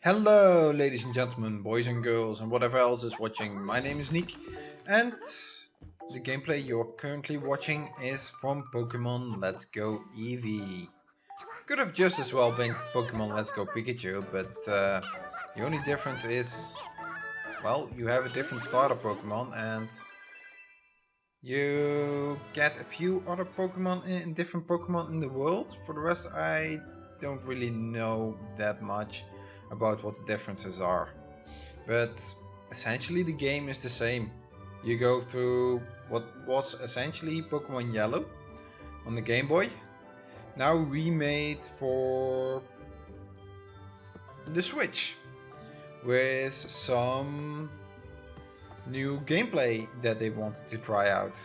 Hello, ladies and gentlemen, boys and girls, and whatever else is watching. My name is Nick, and the gameplay you're currently watching is from Pokémon Let's Go Eevee. Could have just as well been Pokémon Let's Go Pikachu, but the only difference is, well, you have a different starter Pokémon, and you get a few other Pokémon in different Pokémon in the world. For the rest, I don't really know that much about what the differences are. But essentially the game is the same. You go through what was essentially Pokémon Yellow on the Game Boy, now remade for the Switch, with some new gameplay that they wanted to try out.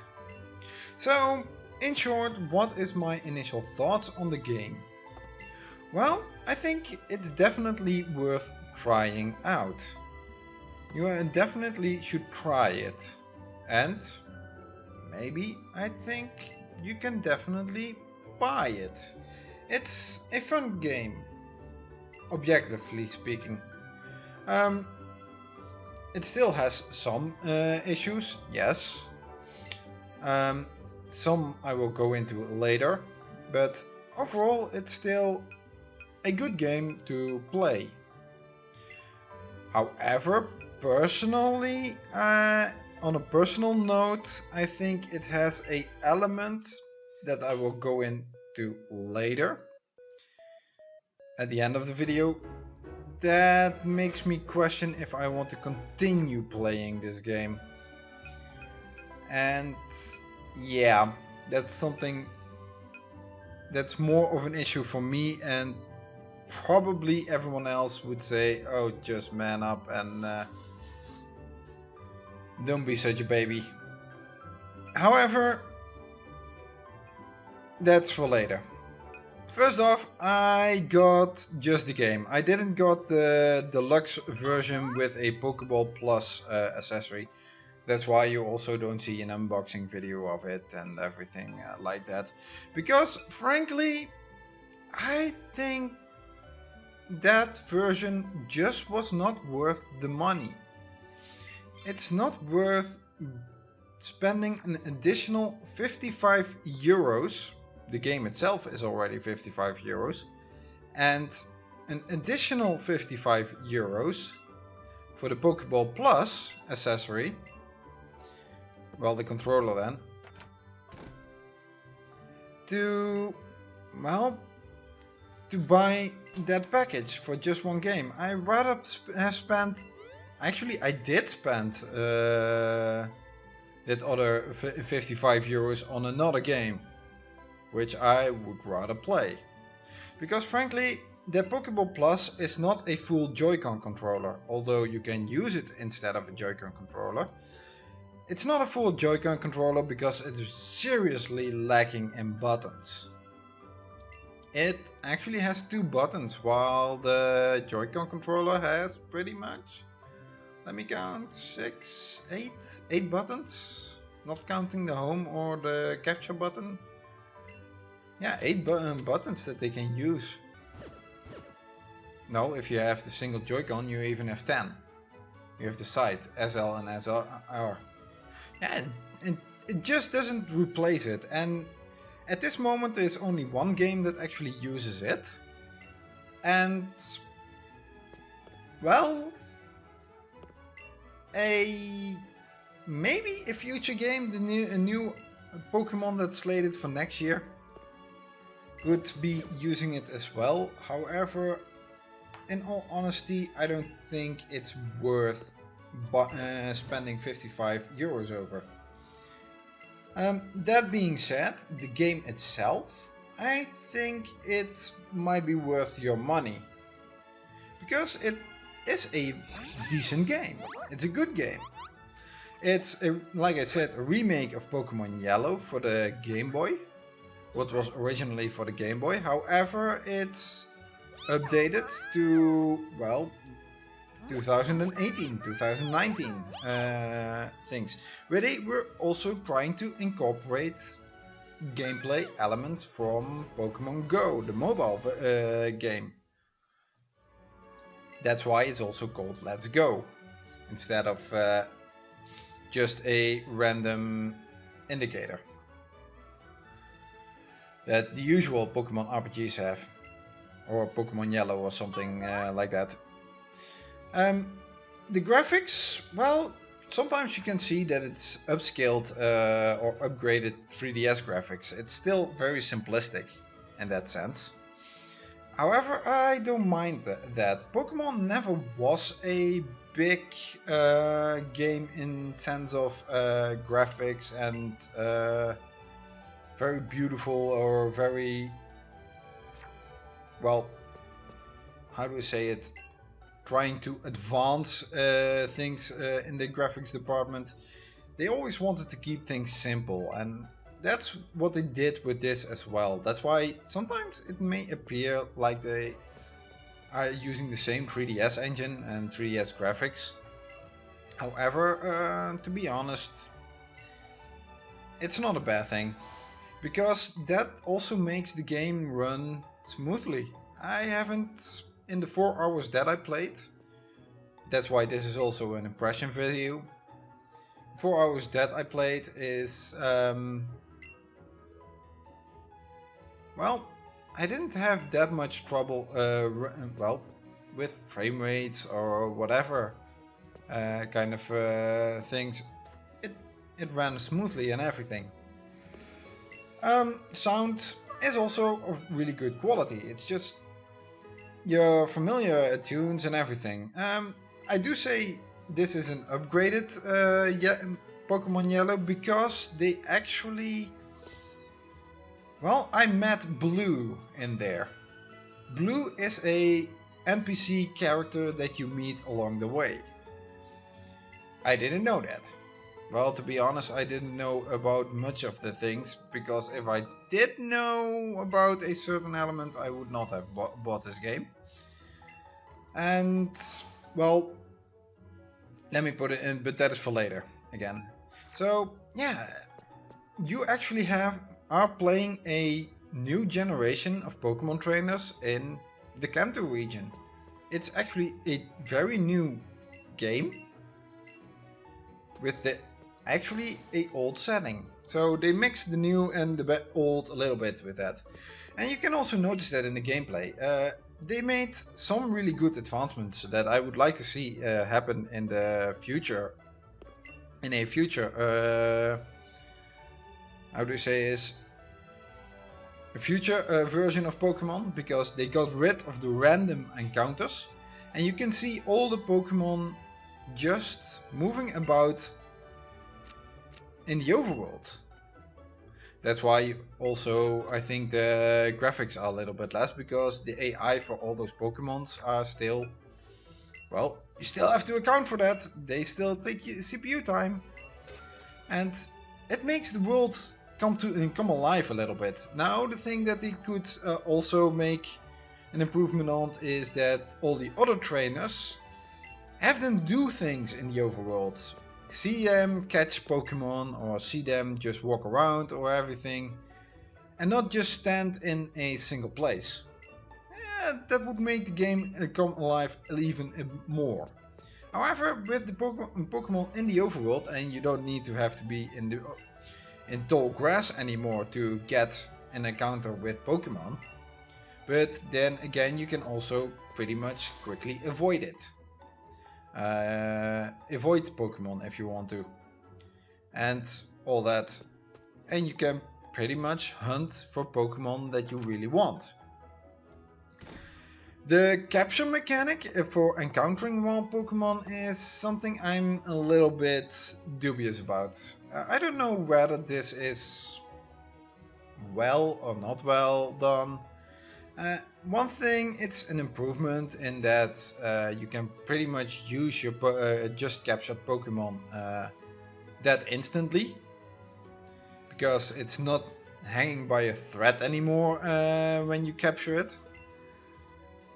So, in short, what is my initial thoughts on the game? Well, I think it's definitely worth trying out. You definitely should try it. And maybe I think you can definitely buy it. It's a fun game, objectively speaking. It still has some issues, yes. Some I will go into later, but overall it's still a good game to play. However, personally, on a personal note, I think it has an element that I will go into later at the end of the video that makes me question if I want to continue playing this game. And yeah, that's something that's more of an issue for me, and probably everyone else would say, oh, just man up and don't be such a baby. However, that's for later. First off, I got just the game. I didn't got the deluxe version with a Pokeball Plus accessory. That's why you also don't see an unboxing video of it and everything like that. Because frankly, I think that version just was not worth the money. It's not worth spending an additional 55 euros. The game itself is already 55 euros. And an additional 55 euros for the Pokeball Plus accessory. Well, the controller then. To buy that package for just one game. I rather have spent, actually I did spend that other 55 euros on another game, which I would rather play. Because frankly, the Pokeball Plus is not a full Joy-Con controller, although you can use it instead of a Joy-Con controller. It's not a full Joy-Con controller because it's seriously lacking in buttons. It actually has 2 buttons, while the Joy-Con controller has pretty much, let me count, 8 buttons, not counting the home or the capture button. Yeah, 8 buttons that they can use. No, if you have the single Joy-Con, you even have 10. You have the side, SL and SR. Yeah, it just doesn't replace it, and at this moment there's only one game that actually uses it, and well, maybe a future game, a new Pokemon that's slated for next year, could be using it as well. However, in all honesty, I don't think it's worth spending 55 euros over. That being said, the game itself, I think it might be worth your money. Because it is a decent game. It's a good game. It's, like I said, a remake of Pokémon Yellow for the Game Boy. What was originally for the Game Boy. However, it's updated to, well, 2018, 2019 things, where they were also trying to incorporate gameplay elements from Pokemon Go, the mobile game. That's why it's also called Let's Go, instead of just a random indicator that the usual Pokemon RPGs have, or Pokemon Yellow or something like that. The graphics, well, sometimes you can see that it's upscaled or upgraded 3DS graphics. It's still very simplistic in that sense. However, I don't mind that. Pokemon never was a big game in sense of graphics and very beautiful or very, well, how do we say it, trying to advance things in the graphics department. They always wanted to keep things simple, and that's what they did with this as well. That's why sometimes it may appear like they are using the same 3DS engine and 3DS graphics. However, to be honest, it's not a bad thing, because that also makes the game run smoothly. I haven't, in the 4 hours that I played, that's why this is also an impression video. 4 hours that I played is, well, I didn't have that much trouble, well, with frame rates or whatever kind of things. It ran smoothly and everything. Sound is also of really good quality. It's just your familiar tunes and everything. I do say this is an upgraded Pokemon Yellow because they actually, well, I met Blue in there. Blue is a NPC character that you meet along the way. I didn't know that. Well, to be honest, I didn't know about much of the things, because if I did know about a certain element, I would not have bought this game. And, well, let me put it in, but that is for later again. So, yeah, you actually are playing a new generation of Pokemon trainers in the Kanto region. It's actually a very new game with actually a old setting. So they mixed the new and the old a little bit with that. And you can also notice that in the gameplay. They made some really good advancements that I would like to see happen in the future. In a future, how do you say is, a future version of Pokemon, because they got rid of the random encounters, and you can see all the Pokemon just moving about in the overworld. That's why also I think the graphics are a little bit less, because the AI for all those Pokemons are still, well, you still have to account for that. They still take CPU time, and it makes the world come alive a little bit. Now the thing that they could also make an improvement on is that all the other trainers have them do things in the overworld. See them catch Pokemon, or see them just walk around or everything, and not just stand in a single place. That would make the game come alive even more. However, with the Pokemon in the overworld, and you don't need to have to be in tall grass anymore to get an encounter with Pokemon, but then again you can also pretty much quickly avoid it. Avoid Pokemon if you want to, and all that, and you can pretty much hunt for Pokemon that you really want. The capture mechanic for encountering wild Pokemon is something I'm a little bit dubious about. I don't know whether this is well or not well done. One thing, it's an improvement in that you can pretty much use your just captured Pokemon that instantly, because it's not hanging by a thread anymore when you capture it.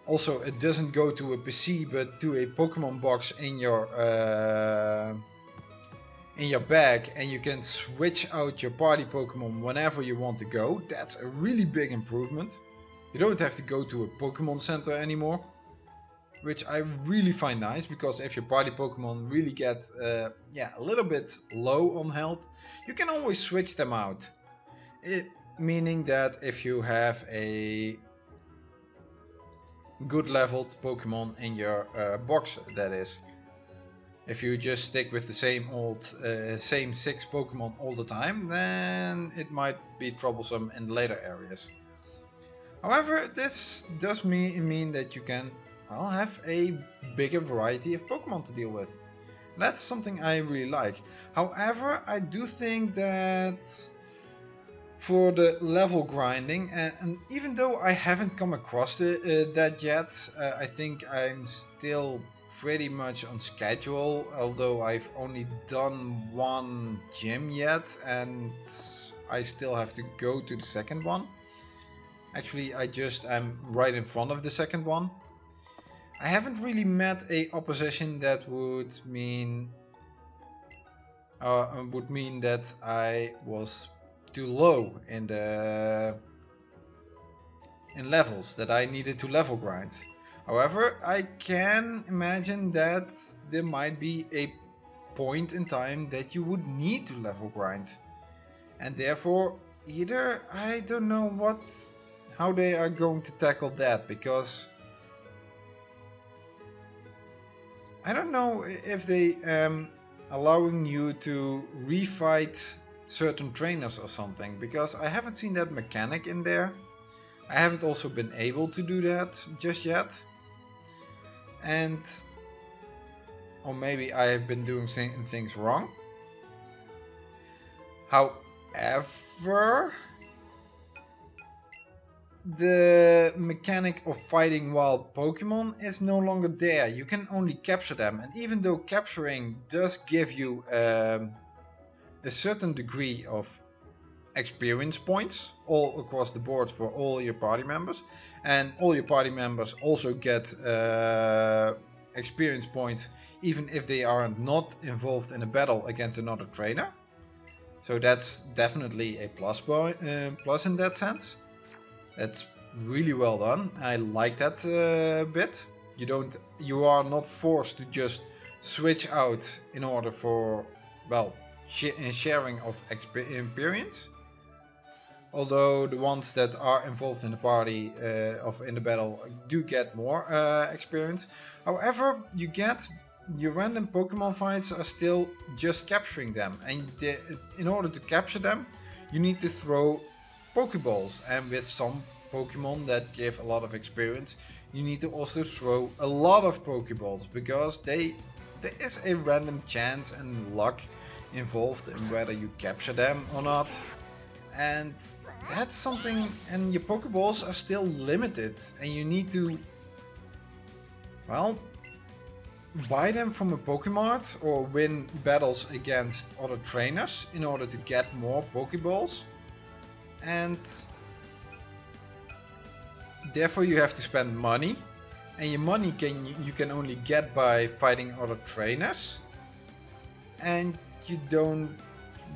Also, it doesn't go to a PC but to a Pokemon box in your bag, and you can switch out your party Pokemon whenever you want to go. That's a really big improvement. You don't have to go to a Pokemon Center anymore. which I really find nice, because if your party Pokemon really get a little bit low on health, you can always switch them out. Meaning that if you have a good leveled Pokemon in your box, that is. If you just stick with the same 6 Pokemon all the time, then it might be troublesome in later areas. However, this does mean that you can have a bigger variety of Pokemon to deal with. That's something I really like. However, I do think that for the level grinding, and even though I haven't come across that yet, I think I'm still pretty much on schedule, although I've only done one gym yet and I still have to go to the second one. Actually, I just am right in front of the second one. I haven't really met a opposition that would mean that I was too low in levels, that I needed to level grind. However, I can imagine that there might be a point in time that you would need to level grind. And therefore, either I don't know how they are going to tackle that, because I don't know if they allowing you to refight certain trainers or something, because I haven't seen that mechanic in there. I haven't also been able to do that just yet. And or maybe I have been doing things wrong. However, the mechanic of fighting wild Pokemon is no longer there. You can only capture them, and even though capturing does give you a certain degree of experience points all across the board for all your party members, and all your party members also get experience points even if they are not involved in a battle against another trainer. So that's definitely a plus in that sense. That's really well done. I like that bit. You are not forced to just switch out in order for, well, sharing of experience. Although the ones that are involved in the party in the battle do get more experience. However, your random Pokemon fights are still just capturing them, and in order to capture them, you need to throw Pokeballs, and with some Pokemon that give a lot of experience, you need to also throw a lot of Pokeballs, because there is a random chance and luck involved in whether you capture them or not. And that's something, and your Pokeballs are still limited, and you need to, well, buy them from a Pokemart or win battles against other trainers in order to get more Pokeballs. And therefore you have to spend money, and your money you can only get by fighting other trainers, and you don't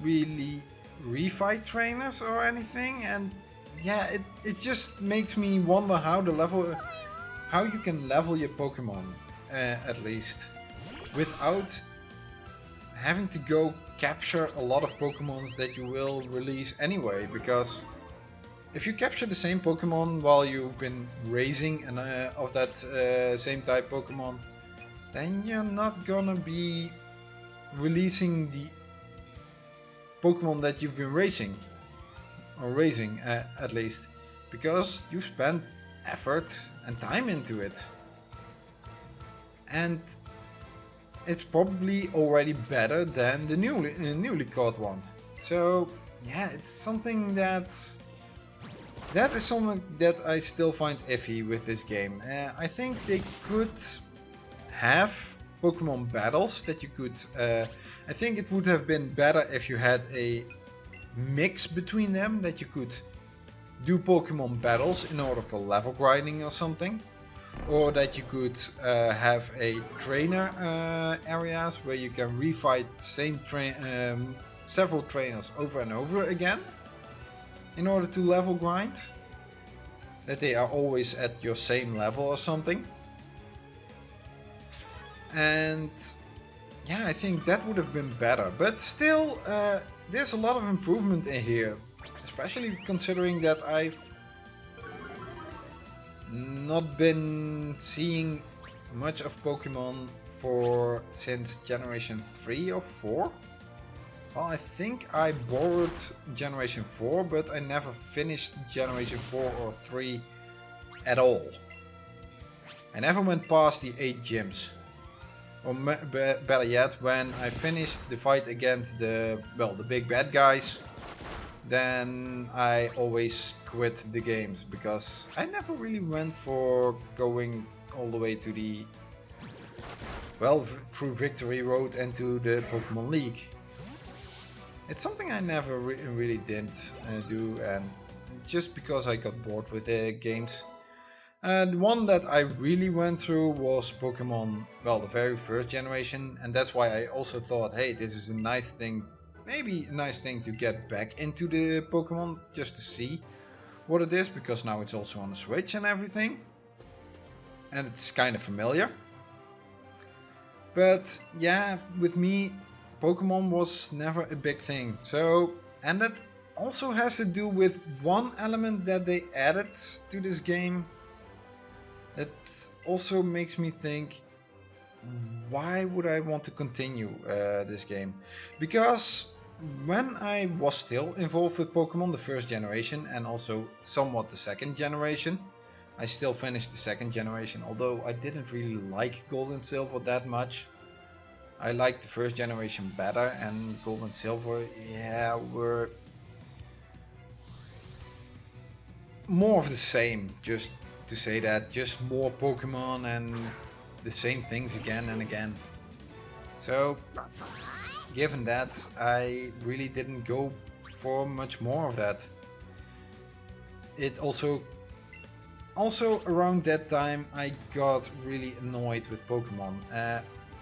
really refight trainers or anything. And yeah, it just makes me wonder how you can level your Pokemon at least without having to go capture a lot of Pokemons that you will release anyway. Because if you capture the same Pokemon while you've been raising of that same type Pokemon, then you're not gonna be releasing the Pokemon that you've been raising at least, because you spent effort and time into it, and it's probably already better than the newly caught one. So yeah, it's something that is something that I still find iffy with this game. I think they could have Pokemon battles that you could. I think it would have been better if you had a mix between them, that you could do Pokemon battles in order for level grinding or something, or that you could have a trainer areas where you can refight several trainers over and over again in order to level grind, that they are always at your same level or something. And yeah, I think that would have been better. But still, there's a lot of improvement in here. Especially considering that I've not been seeing much of Pokemon since Generation 3 or 4. Well, I think I borrowed Generation 4, but I never finished Generation 4 or 3 at all. I never went past the 8 gyms. Or better yet, when I finished the fight against the big bad guys, then I always quit the games, because I never really went for going all the way to the through Victory Road and to the Pokemon League. It's something I never really didn't do, and just because I got bored with the games. The one that I really went through was Pokemon, the very first generation, and that's why I also thought, hey, this is a nice thing, maybe a nice thing to get back into the Pokemon, just to see what it is, because now it's also on the Switch and everything, and it's kind of familiar. But yeah, with me, Pokemon was never a big thing. And that also has to do with one element that they added to this game. That also makes me think, why would I want to continue this game? Because when I was still involved with Pokemon, the first generation, and also somewhat the second generation, I still finished the second generation, although I didn't really like Gold and Silver that much. I liked the first generation better, and Gold and Silver, yeah, were more of the same, just to say that, just more Pokemon and the same things again and again. So, given that, I really didn't go for much more of that. It also around that time I got really annoyed with Pokemon,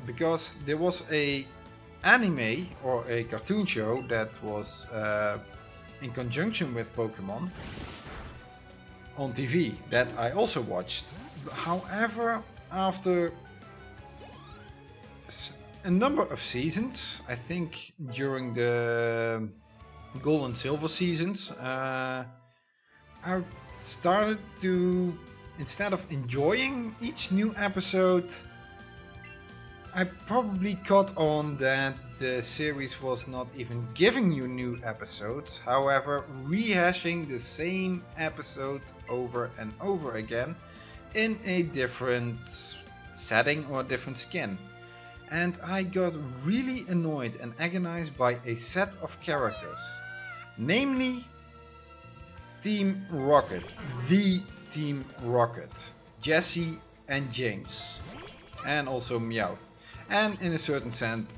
because there was a anime or a cartoon show that was in conjunction with Pokemon on TV that I also watched. However, after a number of seasons, I think during the Gold and Silver seasons, I started to, instead of enjoying each new episode, I probably caught on that the series was not even giving you new episodes, however rehashing the same episode over and over again in a different setting or different skin. And I got really annoyed and agonized by a set of characters, namely Team Rocket, the Team Rocket, Jesse and James, and also Meowth, and in a certain sense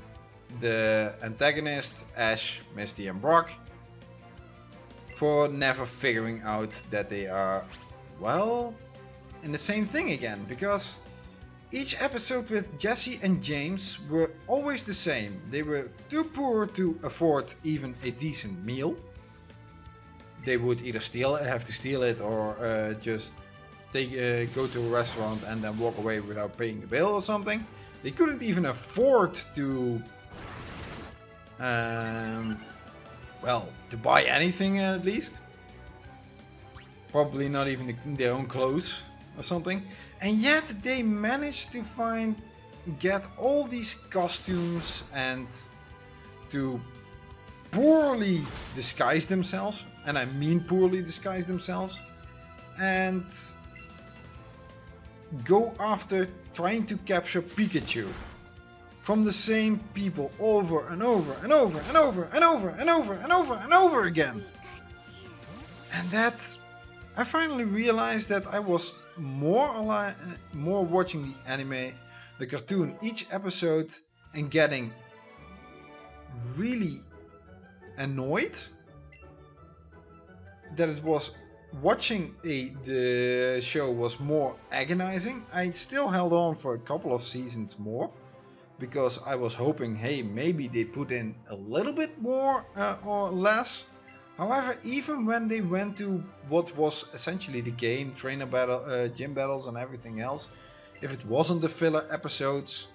the antagonist Ash, Misty and Brock, for never figuring out that they are, in the same thing again, because each episode with Jesse and James were always the same. They were too poor to afford even a decent meal. They would either have to steal it, or just go to a restaurant and then walk away without paying the bill or something. They couldn't even afford to, to buy anything at least. Probably not even their own clothes or something. And yet they managed to get all these costumes and to poorly disguise themselves, and I mean poorly disguise themselves, and go after trying to capture Pikachu from the same people over and over and over and over and over and over and over and over again. And that, I finally realized that I was more watching the anime, the cartoon, each episode, and getting really annoyed that it was watching the show was more agonizing. I still held on for a couple of seasons more, because I was hoping, hey, maybe they put in a little bit more or less. However, even when they went to what was essentially the game, trainer battle, gym battles and everything else, if it wasn't the filler episodes,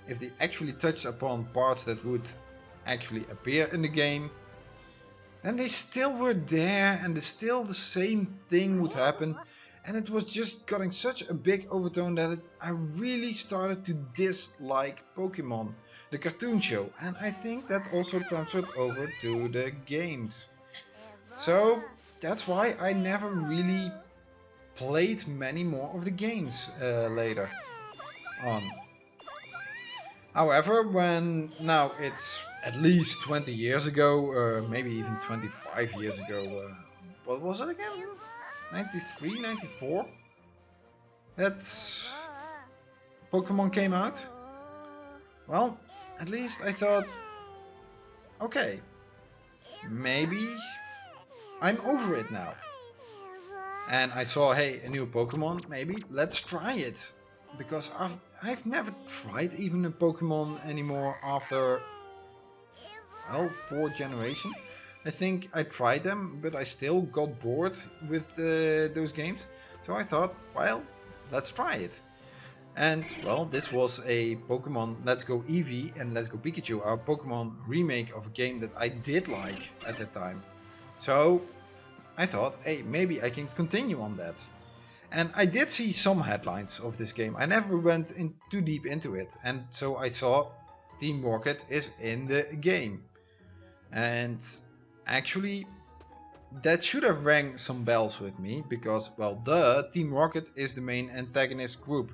if they actually touched upon parts that would actually appear in the game, then they still were there and still the same thing would happen, and it was just getting such a big overtone that I really started to dislike Pokemon, the cartoon show, and I think that also transferred over to the games. So that's why I never really played many more of the games later on. However, when now it's at least 20 years ago, or maybe even 25 years ago, what was it again? 93, 94? That Pokemon came out? Well, at least I thought, okay, maybe I'm over it now. And I saw, hey, a new Pokemon, maybe let's try it. Because I've never tried even a Pokemon anymore after, well, 4 generations. I think I tried them, but I still got bored with those games. So I thought, well, let's try it. And, well, this was a Pokemon Let's Go Eevee and Let's Go Pikachu, our Pokemon remake of a game that I did like at that time. So I thought, hey, maybe I can continue on that. And I did see some headlines of this game. I never went in too deep into it. And so I saw Team Rocket is in the game. And actually, that should have rang some bells with me. Because, well, Team Rocket is the main antagonist group.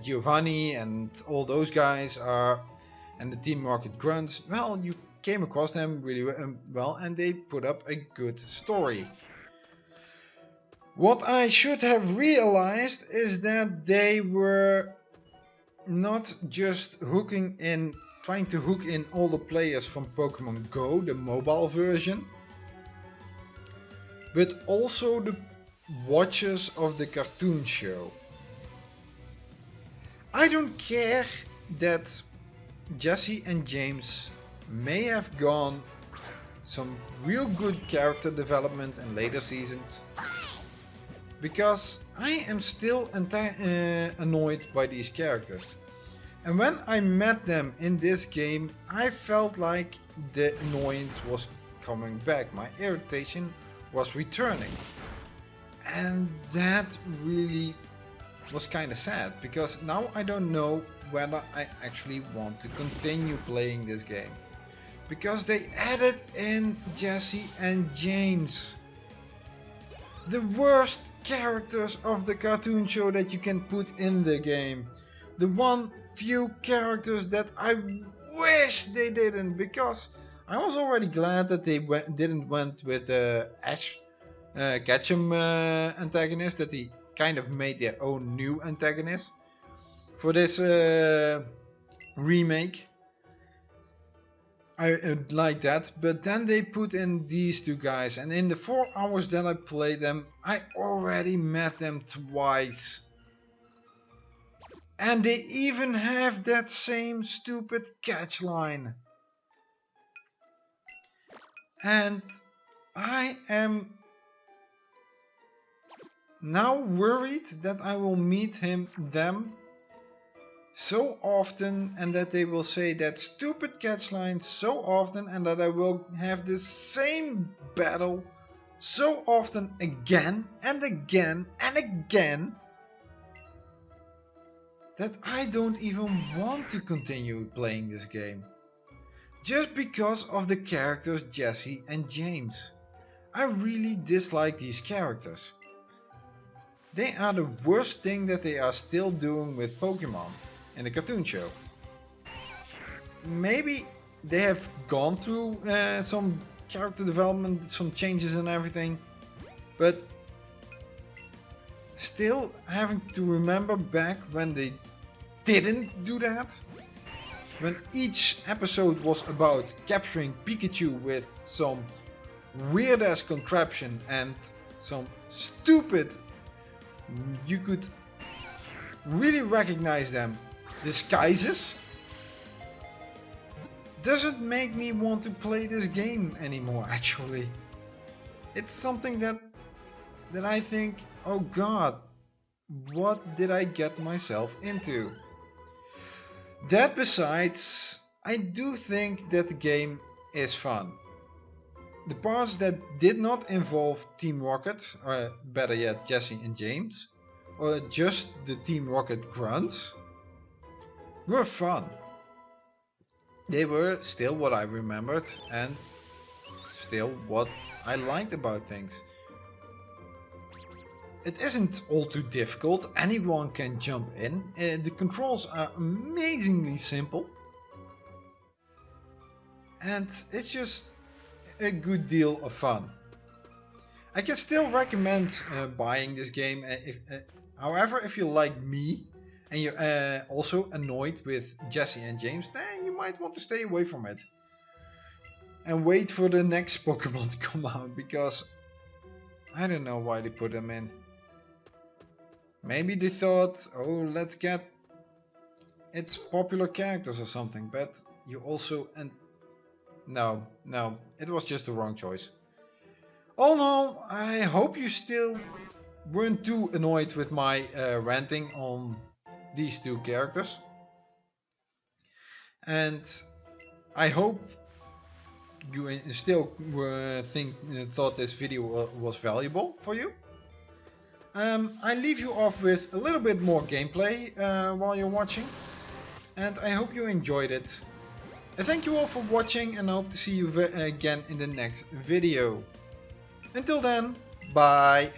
Giovanni and all those guys are... And the Team Rocket grunts. Well, you came across them really well. And they put up a good story. What I should have realized is that they were not just trying to hook in all the players from Pokemon Go, the mobile version, but also the watchers of the cartoon show. I don't care that Jesse and James may have gone some real good character development in later seasons, because I am still annoyed by these characters. And when I met them in this game, I felt like the annoyance was coming back. My irritation was returning. And that really was kind of sad, because now I don't know whether I actually want to continue playing this game. Because they added in Jesse and James, the worst characters of the cartoon show that you can put in the game. The one few characters that I wish they didn't, because I was already glad that they didn't went with Ash Ketchum antagonist, that they kind of made their own new antagonist for this remake. I like that, but then they put in these two guys, and in the 4 hours that I played them, I already met them twice. And they even have that same stupid catch line. And I am now worried that I will meet them so often, and that they will say that stupid catch line so often, and that I will have the same battle so often again and again and again, that I don't even want to continue playing this game. Just because of the characters Jesse and James. I really dislike these characters. They are the worst thing that they are still doing with Pokemon in the cartoon show. Maybe they have gone through some character development, some changes and everything, but still having to remember back when they didn't do that, when each episode was about capturing Pikachu with some weird ass contraption and some stupid, you could really recognize them, disguises, doesn't make me want to play this game anymore. Actually, it's something that I think, oh god, what did I get myself into? That besides, I do think that the game is fun. The parts that did not involve Team Rocket, or better yet Jesse and James, or just the Team Rocket grunts, were fun. They were still what I remembered and still what I liked about things. It isn't all too difficult, anyone can jump in, the controls are amazingly simple, and it's just a good deal of fun. I can still recommend buying this game. However, if you like me and you're also annoyed with Jesse and James, then you might want to stay away from it and wait for the next Pokemon to come out, because I don't know why they put them in. Maybe they thought, oh, let's get its popular characters or something, but you also... and no, it was just the wrong choice. All in all, I hope you still weren't too annoyed with my ranting on these two characters. And I hope you still thought this video was valuable for you. I leave you off with a little bit more gameplay while you're watching. And I hope you enjoyed it. I thank you all for watching and I hope to see you again in the next video. Until then, bye!